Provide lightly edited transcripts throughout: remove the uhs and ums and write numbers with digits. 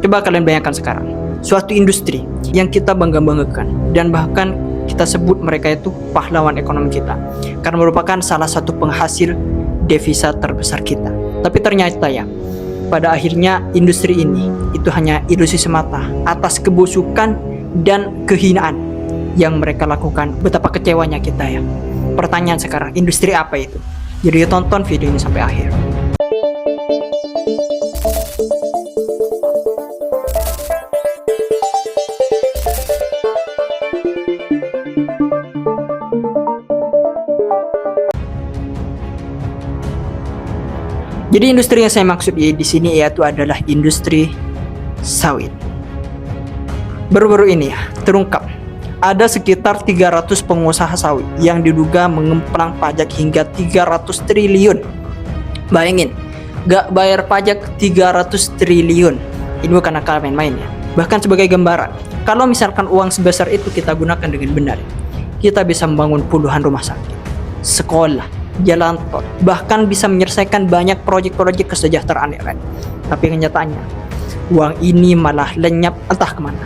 Coba kalian bayangkan sekarang, suatu industri yang kita bangga-banggakan dan bahkan kita sebut mereka itu pahlawan ekonomi kita karena merupakan salah satu penghasil devisa terbesar kita. Tapi ternyata ya, pada akhirnya industri ini itu hanya ilusi semata atas kebusukan dan kehinaan yang mereka lakukan. Betapa kecewanya kita ya. Pertanyaan sekarang, industri apa itu? Jadi tonton video ini sampai akhir. Jadi industri yang saya maksud di sini yaitu adalah industri sawit. Baru-baru ini ya, terungkap ada sekitar 300 pengusaha sawit yang diduga mengemplang pajak hingga 300 triliun. Bayangin, gak bayar pajak 300 triliun. Ini bukan akal main-main ya. Bahkan sebagai gambaran, kalau misalkan uang sebesar itu kita gunakan dengan benar, kita bisa membangun puluhan rumah sakit, sekolah, jalan tol, bahkan bisa menyelesaikan banyak proyek-proyek kesejahteraan yang lain. Tapi kenyataannya, uang ini malah lenyap entah kemana.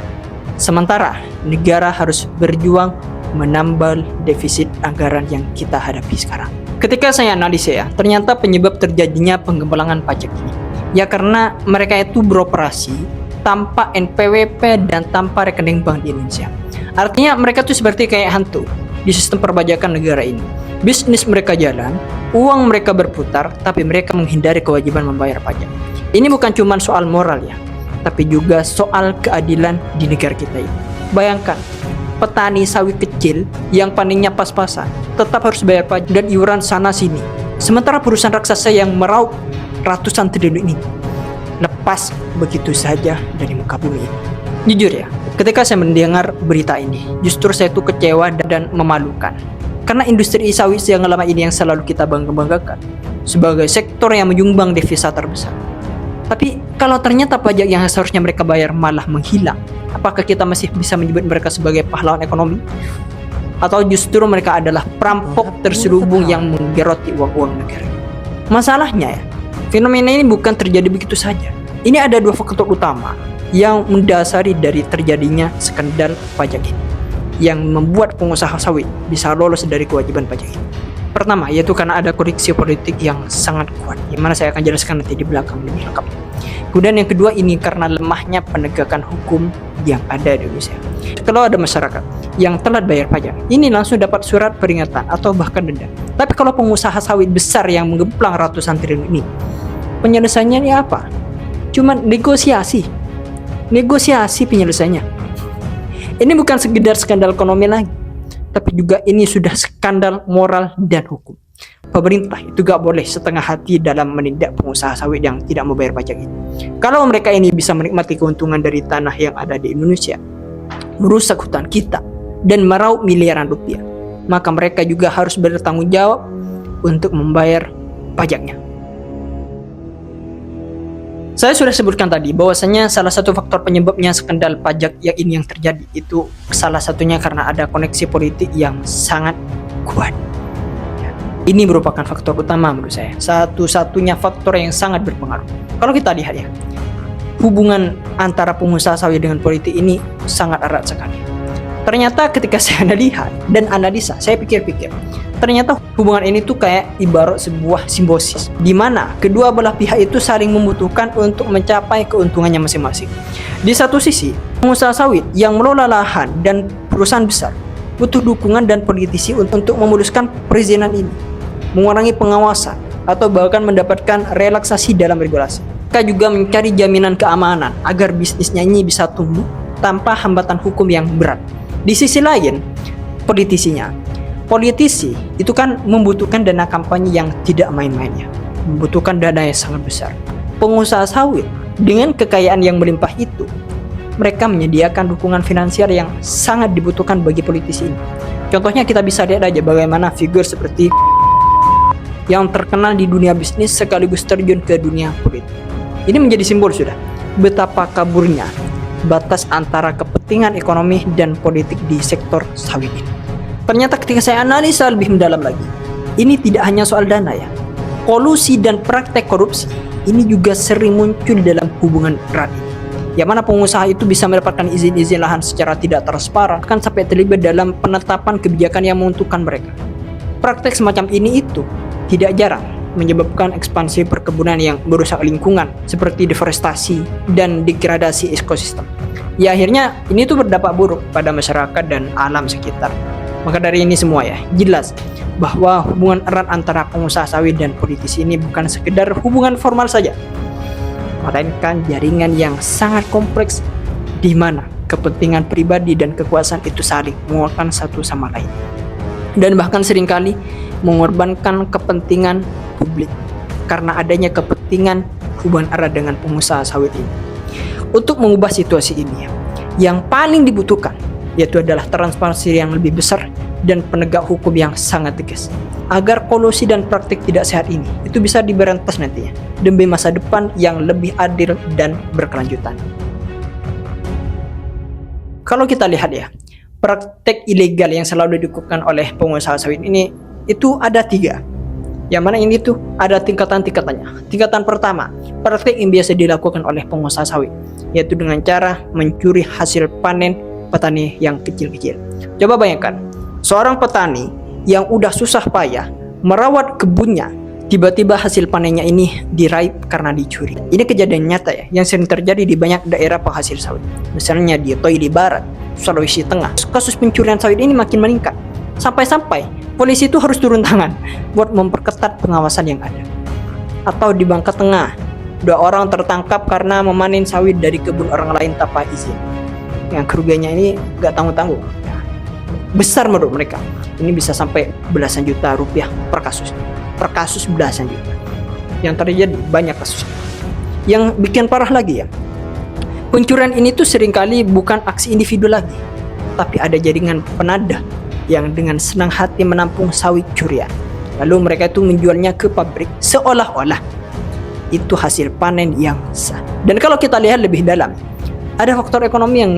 Sementara negara harus berjuang menambal defisit anggaran yang kita hadapi sekarang. Ketika saya analisis ya, ternyata penyebab terjadinya pengembangan pajak ini ya karena mereka itu beroperasi tanpa NPWP dan tanpa rekening bank di Indonesia. Artinya mereka tuh seperti kayak hantu di sistem perpajakan negara ini. Bisnis mereka jalan, uang mereka berputar, tapi mereka menghindari kewajiban membayar pajak. Ini bukan cuma soal moral ya, tapi juga soal keadilan di negara kita ini. Bayangkan, petani sawit kecil yang panennya pas-pasan tetap harus bayar pajak dan iuran sana sini. Sementara perusahaan raksasa yang meraup ratusan triliun ini lepas begitu saja dari muka bumi ini. Jujur ya, ketika saya mendengar berita ini, justru saya tuh kecewa dan memalukan. Karena industri sawit yang lama ini yang selalu kita bangga-banggakan sebagai sektor yang menyumbang devisa terbesar. Tapi kalau ternyata pajak yang seharusnya mereka bayar malah menghilang, apakah kita masih bisa menyebut mereka sebagai pahlawan ekonomi? Atau justru mereka adalah perampok terselubung yang menggeroti uang-uang negara? Masalahnya ya, fenomena ini bukan terjadi begitu saja. Ini ada dua faktor utama yang mendasari dari terjadinya skandal pajak ini, yang membuat pengusaha sawit bisa lolos dari kewajiban pajak ini. Pertama, yaitu karena ada koneksi politik yang sangat kuat, yang mana saya akan jelaskan nanti di belakang lebih lengkap. Kemudian yang kedua, ini karena lemahnya penegakan hukum yang ada di Indonesia. Kalau ada masyarakat yang telat bayar pajak, ini langsung dapat surat peringatan atau bahkan denda. Tapi kalau pengusaha sawit besar yang menggemplang ratusan triliun ini, penyelesaiannya ini apa? Cuma negosiasi penyelesaiannya. Ini bukan sekedar skandal ekonomi lagi, tapi juga ini sudah skandal moral dan hukum. Pemerintah itu gak boleh setengah hati dalam menindak pengusaha sawit yang tidak membayar pajak ini. Kalau mereka ini bisa menikmati keuntungan dari tanah yang ada di Indonesia, merusak hutan kita, dan meraup miliaran rupiah, maka mereka juga harus bertanggung jawab untuk membayar pajaknya. Saya sudah sebutkan tadi bahwasanya salah satu faktor penyebabnya skandal pajak yang terjadi itu salah satunya karena ada koneksi politik yang sangat kuat. Ini merupakan faktor utama menurut saya. Satu-satunya faktor yang sangat berpengaruh. Kalau kita lihat ya, hubungan antara pengusaha sawit dengan politik ini sangat erat sekali. Ternyata ketika saya lihat dan analisa, saya pikir-pikir, ternyata hubungan ini tuh kayak ibarat sebuah simbiosis, di mana kedua belah pihak itu saling membutuhkan untuk mencapai keuntungannya masing-masing. Di satu sisi, pengusaha sawit yang mengelola lahan dan perusahaan besar butuh dukungan dan politisi untuk memuluskan perizinan ini, mengurangi pengawasan, atau bahkan mendapatkan relaksasi dalam regulasi. Mereka juga mencari jaminan keamanan agar bisnisnya ini bisa tumbuh tanpa hambatan hukum yang berat. Di sisi lain, politisi itu kan membutuhkan dana kampanye yang tidak main-mainnya, membutuhkan dana yang sangat besar. Pengusaha sawit dengan kekayaan yang melimpah itu, mereka menyediakan dukungan finansial yang sangat dibutuhkan bagi politisi ini. Contohnya kita bisa lihat aja bagaimana figur seperti yang terkenal di dunia bisnis sekaligus terjun ke dunia politik. Ini menjadi simbol sudah betapa kaburnya batas antara kepentingan ekonomi dan politik di sektor sawit ini. Ternyata ketika saya analisa lebih mendalam lagi, ini tidak hanya soal dana ya. Kolusi dan praktek korupsi ini juga sering muncul dalam hubungan erat ini. yang mana pengusaha itu bisa mendapatkan izin-izin lahan secara tidak transparan, kan sampai terlibat dalam penetapan kebijakan yang menguntungkan mereka. Praktek semacam ini itu tidak jarang menyebabkan ekspansi perkebunan yang merusak lingkungan seperti deforestasi dan degradasi ekosistem. Ya akhirnya ini tuh berdampak buruk pada masyarakat dan alam sekitar. Maka dari ini semua ya, jelas bahwa hubungan erat antara pengusaha sawit dan politisi ini bukan sekedar hubungan formal saja, melainkan jaringan yang sangat kompleks di mana kepentingan pribadi dan kekuasaan itu saling menguatkan satu sama lain. Dan bahkan seringkali mengorbankan kepentingan publik karena adanya kepentingan hubungan erat dengan pengusaha sawit ini. Untuk mengubah situasi ini, yang paling dibutuhkan yaitu adalah transparansi yang lebih besar dan penegak hukum yang sangat tegas agar kolusi dan praktik tidak sehat ini itu bisa diberantas nantinya demi masa depan yang lebih adil dan berkelanjutan. Kalau kita lihat ya, praktek ilegal yang selalu dilakukan oleh pengusaha sawit ini itu ada 3. Yang mana ini tuh ada tingkatan-tingkatannya. Tingkatan pertama, praktek yang biasa dilakukan oleh pengusaha sawit, yaitu dengan cara mencuri hasil panen petani yang kecil-kecil. Coba bayangkan, seorang petani yang udah susah payah merawat kebunnya, tiba-tiba hasil panennya ini diraib karena dicuri. Ini kejadian nyata ya, yang sering terjadi di banyak daerah penghasil sawit. Misalnya di Toili Barat, Sulawesi Tengah. Kasus pencurian sawit ini makin meningkat. Sampai-sampai polisi itu harus turun tangan buat memperketat pengawasan yang ada. Atau di Bangka Tengah, 2 orang tertangkap karena memanen sawit dari kebun orang lain tanpa izin. Yang kerugiannya ini gak tanggung-tanggung. Besar menurut mereka. Ini bisa sampai belasan juta rupiah per kasus. Per kasus belasan juta. Yang terjadi banyak kasus. Yang bikin parah lagi ya, pencurian ini tuh seringkali bukan aksi individu lagi, tapi ada jaringan penadah yang dengan senang hati menampung sawit curian. Lalu mereka itu menjualnya ke pabrik seolah-olah itu hasil panen yang sah. Dan kalau kita lihat lebih dalam, ada faktor ekonomi yang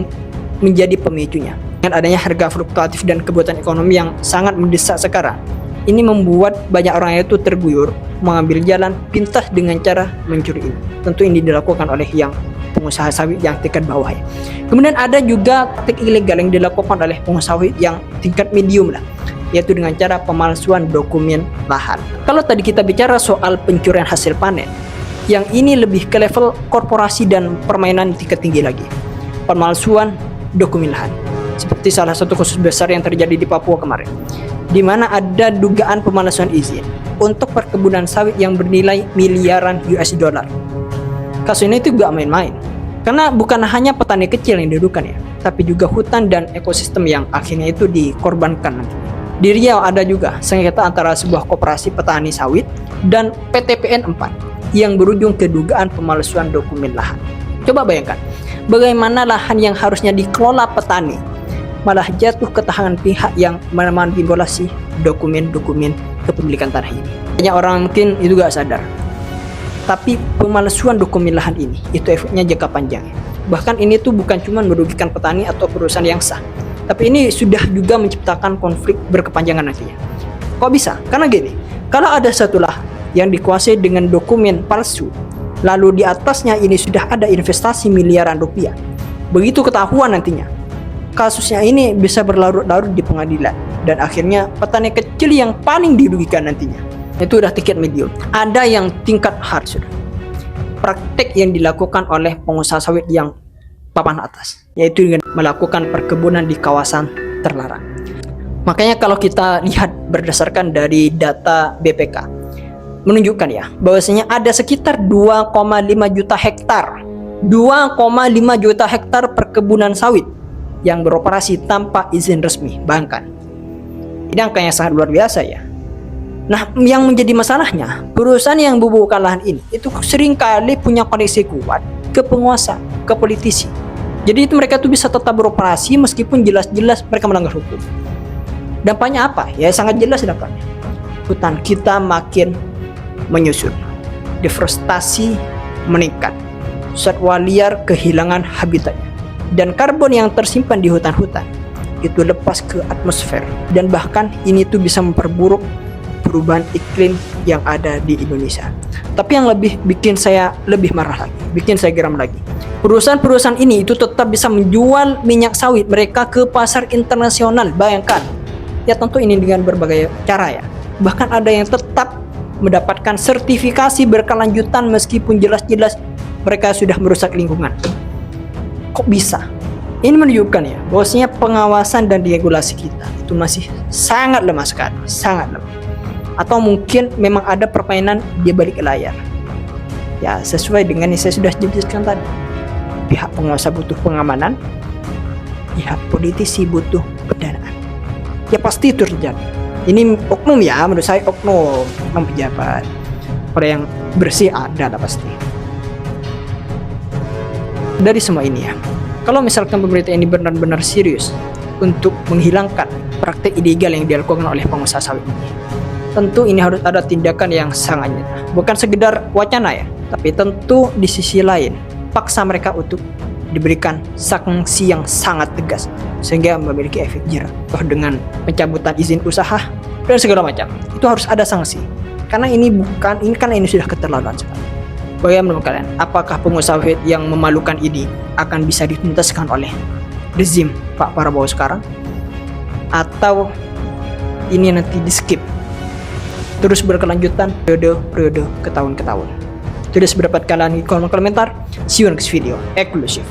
menjadi pemicunya. Dengan adanya harga fluktuatif dan kebutuhan ekonomi yang sangat mendesak sekarang, ini membuat banyak orang itu tergiur mengambil jalan pintas dengan cara mencuri ini. Tentu ini dilakukan oleh yang pengusaha sawit yang tingkat bawah ya. Kemudian ada juga praktik ilegal yang dilakukan oleh pengusaha sawit yang tingkat medium lah, yaitu dengan cara pemalsuan dokumen lahan. Kalau tadi kita bicara soal pencurian hasil panen, yang ini lebih ke level korporasi dan permainan tingkat tinggi lagi. Pemalsuan dokumen lahan. Seperti salah satu kasus besar yang terjadi di Papua kemarin, di mana ada dugaan pemalsuan izin untuk perkebunan sawit yang bernilai miliaran US dollar. Kasus ini itu gak main-main, karena bukan hanya petani kecil yang dirugikan ya, tapi juga hutan dan ekosistem yang akhirnya itu dikorbankan nanti. Di Riau ada juga sengketa antara sebuah koperasi petani sawit dan PTPN 4 yang berujung ke dugaan pemalsuan dokumen lahan. Coba bayangkan, bagaimana lahan yang harusnya dikelola petani malah jatuh ke tangan pihak yang memanipulasi dokumen-dokumen kepemilikan tanah ini. Banyak orang mungkin itu gak sadar, tapi pemalsuan dokumen lahan ini itu efeknya jangka panjang. Bahkan ini tuh bukan cuma merugikan petani atau perusahaan yang sah, tapi ini sudah juga menciptakan konflik berkepanjangan nantinya. Kok bisa? Karena gini, kalau ada satu lahan yang dikuasai dengan dokumen palsu, lalu di atasnya ini sudah ada investasi miliaran rupiah, begitu ketahuan nantinya, kasusnya ini bisa berlarut-larut di pengadilan, dan akhirnya petani kecil yang paling dirugikan nantinya. Itu udah tingkat medium. Ada yang tingkat hard sudah. Praktek yang dilakukan oleh pengusaha sawit yang papan atas, yaitu dengan melakukan perkebunan di kawasan terlarang. Makanya kalau kita lihat berdasarkan dari data BPK, menunjukkan ya bahwasanya ada sekitar 2,5 juta hektar 2,5 juta hektar perkebunan sawit yang beroperasi tanpa izin resmi. Bayangkan, ini angkanya sangat luar biasa ya. Nah, yang menjadi masalahnya, perusahaan yang membuka lahan ini itu seringkali punya koneksi kuat ke penguasa, ke politisi. Jadi itu mereka tuh bisa tetap beroperasi meskipun jelas-jelas mereka melanggar hukum. Dampaknya apa? Ya sangat jelas dampaknya. Hutan kita makin menyusut, deforestasi meningkat, satwa liar kehilangan habitatnya, dan karbon yang tersimpan di hutan-hutan itu lepas ke atmosfer, dan bahkan ini tuh bisa memperburuk perubahan iklim yang ada di Indonesia. Tapi yang lebih bikin saya lebih marah lagi, bikin saya geram lagi, perusahaan-perusahaan ini itu tetap bisa menjual minyak sawit mereka ke pasar internasional. Bayangkan, ya tentu ini dengan berbagai cara ya. Bahkan ada yang tetap mendapatkan sertifikasi berkelanjutan meskipun jelas-jelas mereka sudah merusak lingkungan. Kok bisa? Ini menunjukkan ya, bahwasanya pengawasan dan regulasi kita itu masih sangat lemah sekali, sangat lemah. Atau mungkin memang ada permainan di balik layar. Ya, sesuai dengan yang saya sudah jelaskan tadi. Pihak penguasa butuh pengamanan, pihak politisi butuh pendanaan. Ya pasti itu terjadi. Ini oknum ya, menurut saya oknum pejabat. Orang yang bersih ada lah pasti. Dari semua ini ya, kalau misalkan pemerintah ini benar-benar serius untuk menghilangkan praktek ilegal yang dilakukan oleh pengusaha sawit ini, tentu ini harus ada tindakan yang sangat nyata. Bukan sekedar wacana ya, tapi tentu di sisi lain paksa mereka untuk diberikan sanksi yang sangat tegas sehingga memiliki efek jerah. Dengan pencabutan izin usaha dan segala macam, itu harus ada sanksi. Karena ini sudah keterlaluan sekali. Bagaimana menurut kalian? Apakah pengusaha sawit yang memalukan ini akan bisa dituntaskan oleh rezim Pak Prabowo sekarang? Atau ini nanti di skip terus berkelanjutan periode ke tahun ke tahun? Tulis pendapat kalian di kolom komentar. See you next video. Eksklusif.